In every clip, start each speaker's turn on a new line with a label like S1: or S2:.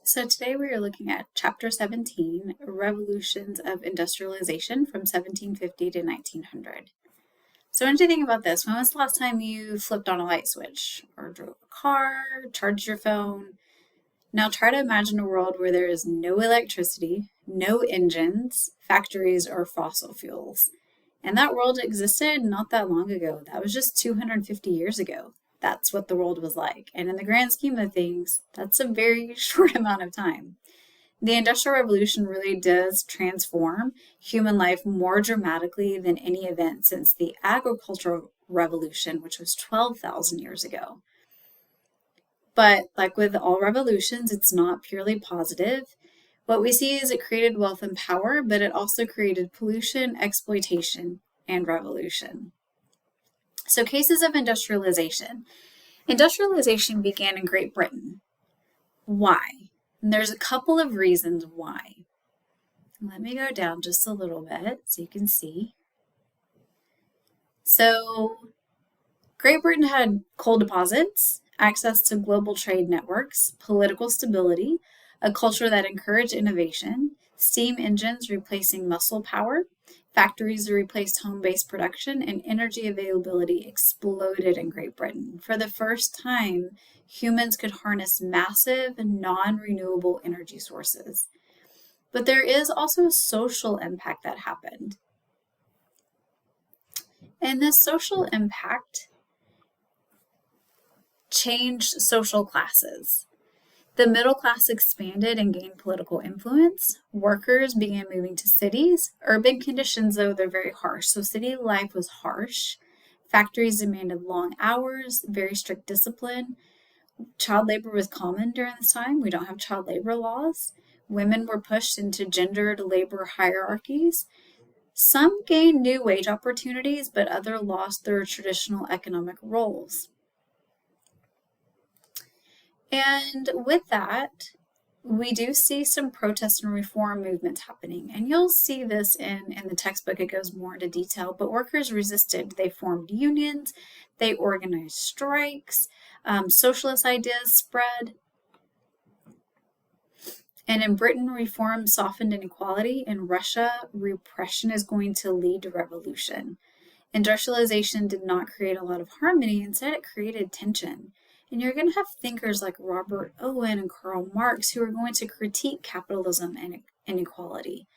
S1: So today we are looking at Chapter 17, Revolutions of Industrialization from 1750 to 1900. So what did you think about this? When was the last time you flipped on a light switch or drove a car, charged your phone? Now try to imagine a world where there is no electricity, no engines, factories, or fossil fuels. And that world existed not that long ago. That was just 250 years ago. That's what the world was like. And in the grand scheme of things, that's a very short amount of time. The Industrial Revolution really does transform human life more dramatically than any event since the Agricultural Revolution, which was 12,000 years ago. But like with all revolutions, it's not purely positive. What we see is it created wealth and power, but it also created pollution, exploitation, and revolution. So cases of industrialization. Industrialization began in Great Britain. Why? And there's a couple of reasons why. Let me go down just a little bit so you can see. So Great Britain had coal deposits, access to global trade networks, political stability, a culture that encouraged innovation, steam engines replacing muscle power, factories replaced home-based production, and energy availability exploded in Great Britain. For the first time, humans could harness massive non-renewable energy sources. But there is also a social impact that happened. And this social impact changed social classes. The middle class expanded and gained political influence. Workers began moving to cities. Urban conditions, though, they're very harsh. So city life was harsh. Factories demanded long hours, very strict discipline. Child labor was common during this time. We don't have child labor laws. Women were pushed into gendered labor hierarchies. Some gained new wage opportunities, but others lost their traditional economic roles. And with that, we do see some protest and reform movements happening. And you'll see this in the textbook. It goes more into detail, but workers resisted. They formed unions, they organized strikes, socialist ideas spread. And in Britain, reform softened inequality. In Russia, repression is going to lead to revolution. Industrialization did not create a lot of harmony. Instead, it created tension. And you're going to have thinkers like Robert Owen and Karl Marx who are going to critique capitalism and inequality.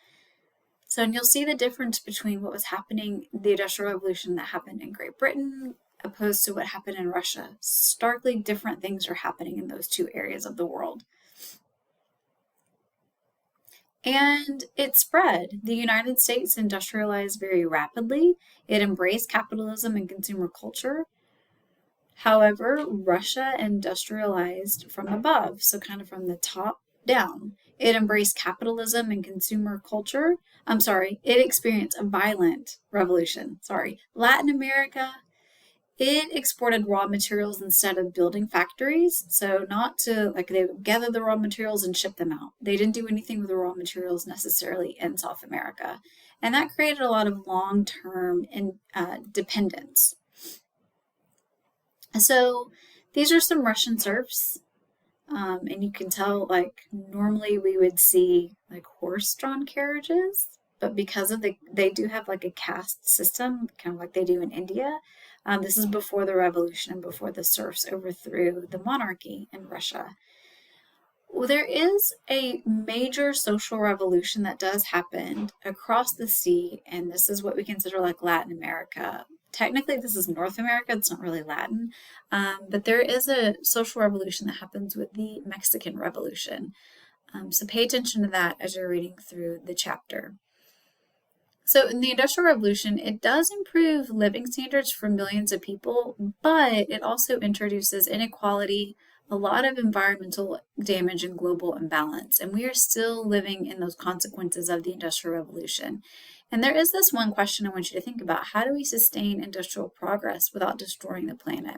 S1: So, and you'll see the difference between what was happening, the Industrial Revolution that happened in Great Britain, opposed to what happened in Russia. Starkly different things are happening in those two areas of the world. And it spread. The United States industrialized very rapidly. It embraced capitalism and consumer culture. However, Russia industrialized from above, so kind of from the top down. It embraced capitalism and consumer culture. It experienced a violent revolution. Latin America, it exported raw materials instead of building factories. So not to, they would gather the raw materials and ship them out. They didn't do anything with the raw materials necessarily in South America. And that created a lot of long-term dependence. So these are some Russian serfs, and you can tell, normally we would see horse-drawn carriages, but because of they do have a caste system, kind of like they do in India. This is before the revolution and before the serfs overthrew the monarchy in Russia. Well, there is a major social revolution that does happen across the sea, and this is what we consider Latin America. Technically, this is North America. It's not really Latin, but there is a social revolution that happens with the Mexican Revolution. So pay attention to that as you're reading through the chapter. So in the Industrial Revolution, it does improve living standards for millions of people, but it also introduces inequality, a lot of environmental damage, and global imbalance. And we are still living in those consequences of the Industrial Revolution. And there is this one question I want you to think about. How do we sustain industrial progress without destroying the planet?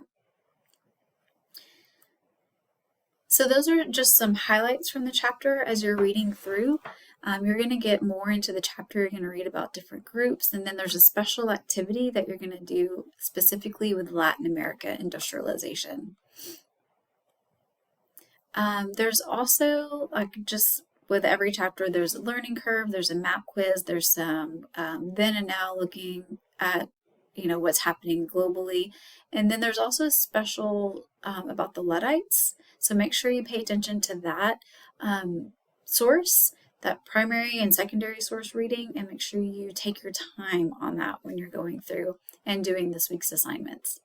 S1: So those are just some highlights from the chapter as you're reading through. You're going to get more into the chapter. You're going to read about different groups, and then there's a special activity that you're going to do specifically with Latin America industrialization. There's also, like, just with every chapter, there's a learning curve, there's a map quiz, there's some then and now looking at, what's happening globally. And then there's also a special about the Luddites. So make sure you pay attention to that source, that primary and secondary source reading, and make sure you take your time on that when you're going through and doing this week's assignments.